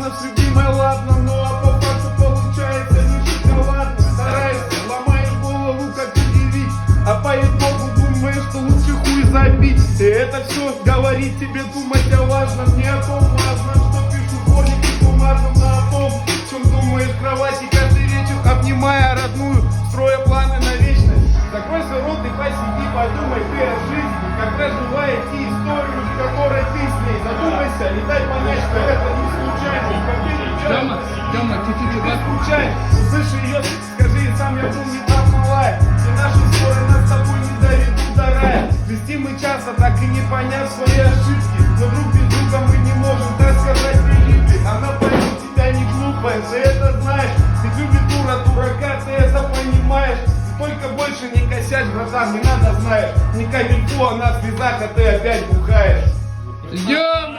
ладно, с любимой ладно, но а по факту получается не шутка, ладно. Стараешься, ломаешь голову, как удивить, а по итогу думаешь, что лучше хуй забить. И это все говорит тебе думать о важном, не о том важном, что пишут сборники бумажном, но о том, в чем думаешь в кровати каждый вечер, обнимая родную, строя планы на вечность. Закрой свой рот и посиди, подумай ты о жизни, как проживаете историю, в которой ты с ней. Задумайся и дай понять, что это не случайно. Тёма, чуть-чуть Не сюда. случайно. Услыши ее, скажи, и сам я был недавно лай. Все наши ссоры нас с тобой не доведут до рая. Вести мы часто, так и не поняв свои ошибки, но друг без друга мы не можем, так сказать, прилипли. Она поймет тебя не глупая, ты это знаешь. Ведь любит дура дурака, ты это понимаешь. Только больше не косячь, братан, не надо, знаешь. Не камильфо, она в слезах, а ты опять бухаешь. Ждем!